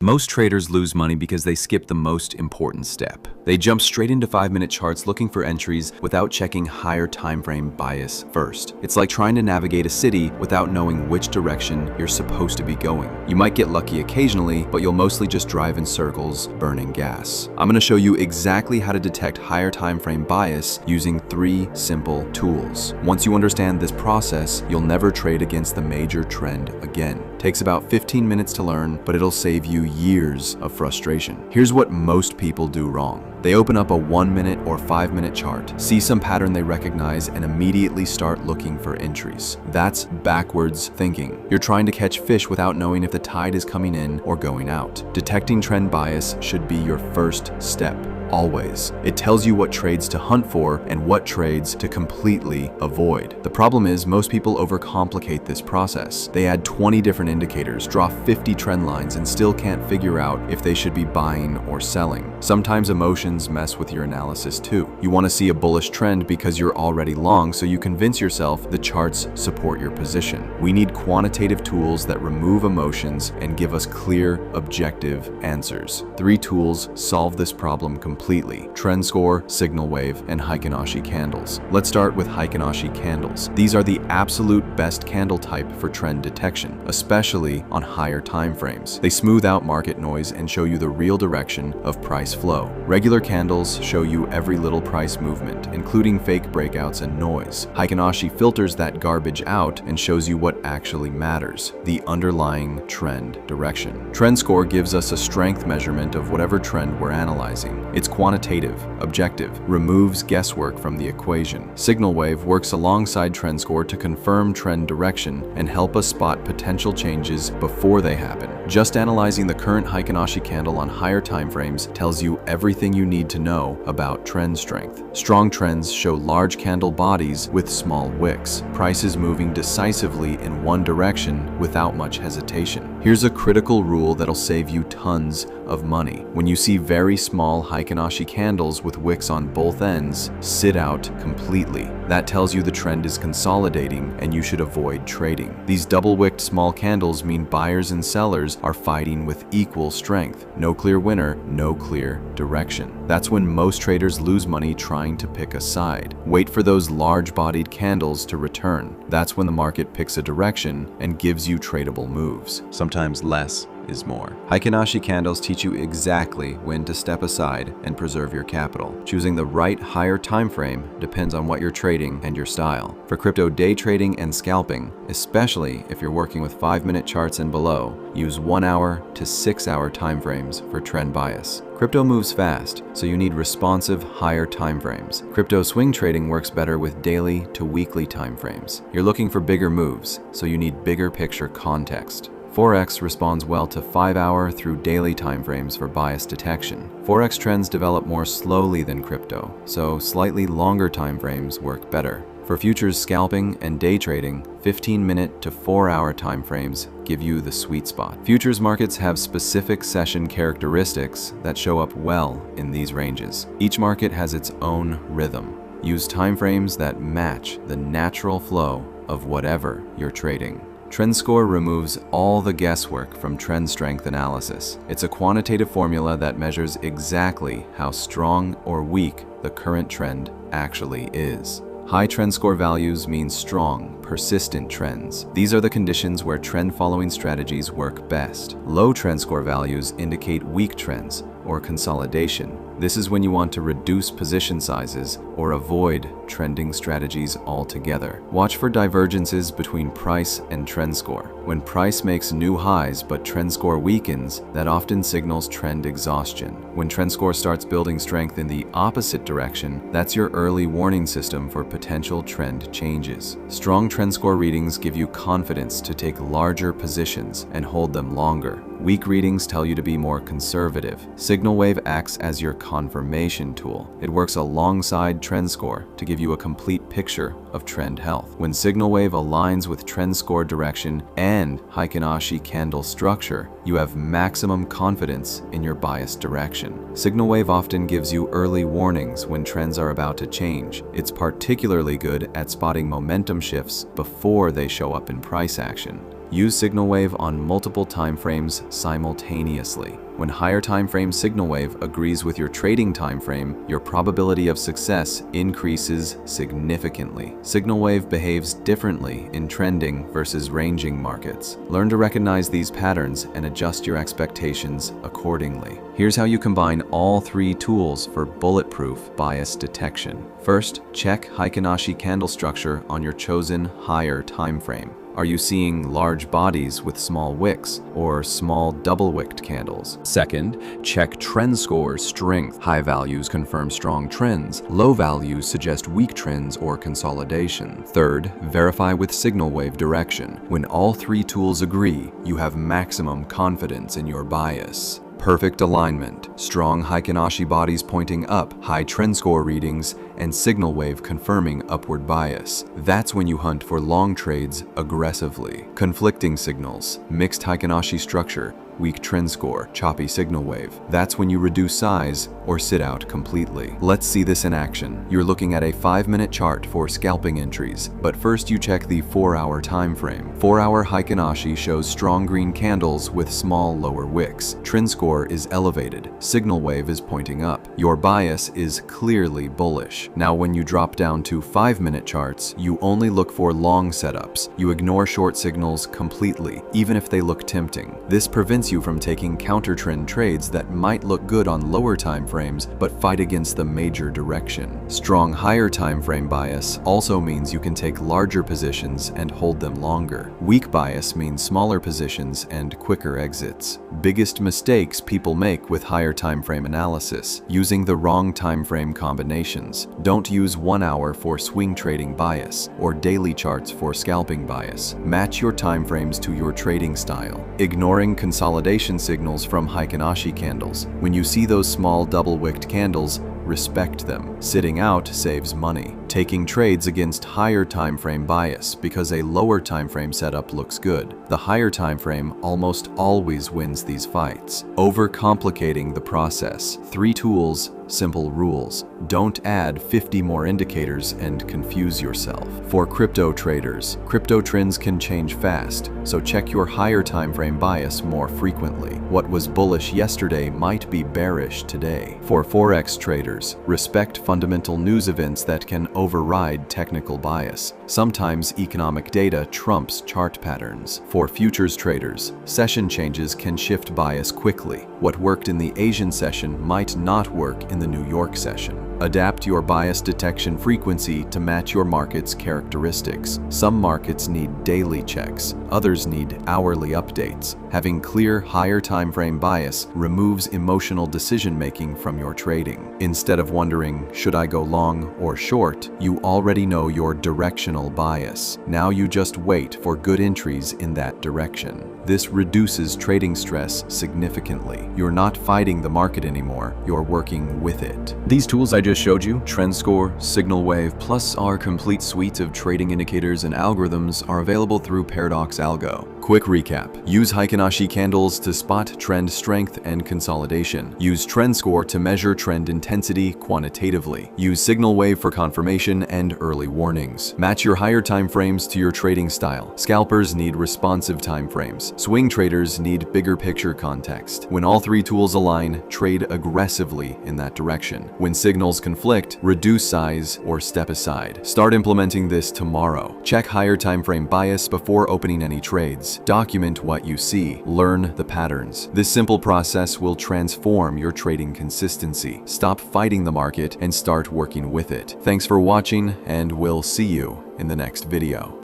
Most traders lose money because they skip the most important step. They jump straight into 5-minute charts looking for entries without checking higher time frame bias first. It's like trying to navigate a city without knowing which direction you're supposed to be going. You might get lucky occasionally, but you'll mostly just drive in circles, burning gas. I'm going to show you exactly how to detect higher time frame bias using 3 simple tools. Once you understand this process, you'll never trade against the major trend again. Takes about 15 minutes to learn, but it'll save you years of frustration. Here's what most people do wrong. They open up a 1-minute or 5-minute chart, see some pattern they recognize, and immediately start looking for entries. That's backwards thinking. You're trying to catch fish without knowing if the tide is coming in or going out. Detecting trend bias should be your first step. Always. It tells you what trades to hunt for and what trades to completely avoid. The problem is most people overcomplicate this process. They add 20 different indicators, draw 50 trend lines, and still can't figure out if they should be buying or selling. Sometimes emotions mess with your analysis too. You want to see a bullish trend because you're already long, so you convince yourself the charts support your position. We need quantitative tools that remove emotions and give us clear, objective answers. 3 tools solve this problem completely: trend score, signal wave, and Heikin-Ashi candles. Let's start with Heikin-Ashi candles. These are the absolute best candle type for trend detection, especially on higher time frames. They smooth out market noise and show you the real direction of price flow. Regular candles show you every little price movement, including fake breakouts and noise. Heikin-Ashi filters that garbage out and shows you what actually matters: the underlying trend direction. Trend score gives us a strength measurement of whatever trend we're analyzing. It's quantitative, objective, removes guesswork from the equation. Signal wave works alongside trend score to confirm trend direction and help us spot potential changes before they happen. Just analyzing the current Heikin-Ashi candle on higher time frames tells you everything you need to know about trend strength. Strong trends show large candle bodies with small wicks, prices moving decisively in one direction without much hesitation. Here's a critical rule that'll save you tons of money. When you see very small Heikin-Ashi candles with wicks on both ends, sit out completely. That tells you the trend is consolidating and you should avoid trading. These double-wicked small candles mean buyers and sellers are fighting with equal strength. No clear winner, no clear direction. That's when most traders lose money trying to pick a side. Wait for those large-bodied candles to return. That's when the market picks a direction and gives you tradable moves. Sometimes less is more. Heikin-Ashi candles teach you exactly when to step aside and preserve your capital. Choosing the right higher time frame depends on what you're trading and your style. For crypto day trading and scalping, especially if you're working with 5-minute charts and below, use 1-hour to 6-hour time frames for trend bias. Crypto moves fast, so you need responsive, higher time frames. Crypto swing trading works better with daily to weekly time frames. You're looking for bigger moves, so you need bigger picture context. Forex responds well to 5-hour through daily timeframes for bias detection. Forex trends develop more slowly than crypto, so slightly longer timeframes work better. For futures scalping and day trading, 15-minute to 4-hour timeframes give you the sweet spot. Futures markets have specific session characteristics that show up well in these ranges. Each market has its own rhythm. Use timeframes that match the natural flow of whatever you're trading. Trend score removes all the guesswork from trend strength analysis. It's a quantitative formula that measures exactly how strong or weak the current trend actually is. High trend score values mean strong, persistent trends. These are the conditions where trend-following strategies work best. Low trend score values indicate weak trends or consolidation. This is when you want to reduce position sizes or avoid trending strategies altogether. Watch for divergences between price and trend score. When price makes new highs but trend score weakens, that often signals trend exhaustion. When trend score starts building strength in the opposite direction, that's your early warning system for potential trend changes. Strong trend score readings give you confidence to take larger positions and hold them longer. Weak readings tell you to be more conservative. Signal wave acts as your confirmation tool. It works alongside trend score to give you a complete picture of trend health. When signal wave aligns with trend score direction and Heikin-Ashi candle structure, you have maximum confidence in your bias direction. Signal wave often gives you early warnings when trends are about to change. It's particularly good at spotting momentum shifts before they show up in price action. Use signal wave on multiple time frames simultaneously. When higher time frame signal wave agrees with your trading time frame, your probability of success increases significantly. Signal wave behaves differently in trending versus ranging markets. Learn to recognize these patterns and adjust your expectations accordingly. Here's how you combine all three tools for bulletproof bias detection. First, check Heikin-Ashi candle structure on your chosen higher time frame. Are you seeing large bodies with small wicks or small double-wicked candles? Second, check trend score strength. High values confirm strong trends. Low values suggest weak trends or consolidation. Third, verify with signal wave direction. When all three tools agree, you have maximum confidence in your bias. Perfect alignment, strong Heikin-Ashi bodies pointing up, high trend score readings, and signal wave confirming upward bias. That's when you hunt for long trades aggressively. Conflicting signals, mixed Heikin-Ashi structure, weak trend score, choppy signal wave. That's when you reduce size or sit out completely. Let's see this in action. You're looking at a 5-minute chart for scalping entries, but first you check the 4-hour time frame. 4-hour Heikin-Ashi shows strong green candles with small lower wicks. Trend score is elevated. Signal wave is pointing up. Your bias is clearly bullish. Now when you drop down to 5-minute charts, you only look for long setups. You ignore short signals completely, even if they look tempting. This prevents you from taking counter-trend trades that might look good on lower time frames but fight against the major direction. Strong higher time frame bias also means you can take larger positions and hold them longer. Weak bias means smaller positions and quicker exits. Biggest mistakes people make with higher time frame analysis: using the wrong time frame combinations. Don't use 1 hour for swing trading bias or daily charts for scalping bias. Match your time frames to your trading style. Ignoring consolidation signals from Heikin-Ashi candles. When you see those small double-wicked candles, respect them. Sitting out saves money. Taking trades against higher time frame bias because a lower time frame setup looks good. The higher time frame almost always wins these fights. Overcomplicating the process. 3 tools, simple rules. Don't add 50 more indicators and confuse yourself. For crypto traders, crypto trends can change fast, so check your higher time frame bias more frequently. What was bullish yesterday might be bearish today. For forex traders, respect fundamental news events that can override technical bias. Sometimes economic data trumps chart patterns. For futures traders, session changes can shift bias quickly. What worked in the Asian session might not work in the New York session. Adapt your bias detection frequency to match your market's characteristics. Some markets need daily checks, others need hourly updates. Having clear, higher time frame bias removes emotional decision-making from your trading. Instead of wondering, should I go long or short, you already know your directional bias. Now you just wait for good entries in that direction. This reduces trading stress significantly. You're not fighting the market anymore, you're working with it. These tools I just showed you, trend score, signal wave, plus our complete suite of trading indicators and algorithms are available through Paradox Algo. Quick recap. Use Heikin-Ashi candles to spot trend strength and consolidation. Use trend score to measure trend intensity quantitatively. Use signal wave for confirmation and early warnings. Match your higher time frames to your trading style. Scalpers need responsive time frames. Swing traders need bigger picture context. When all 3 tools align, trade aggressively in that direction. When signals conflict, reduce size or step aside. Start implementing this tomorrow. Check higher time frame bias before opening any trades. Document what you see. Learn the patterns. This simple process will transform your trading consistency. Stop fighting the market and start working with it. Thanks for watching, and we'll see you in the next video.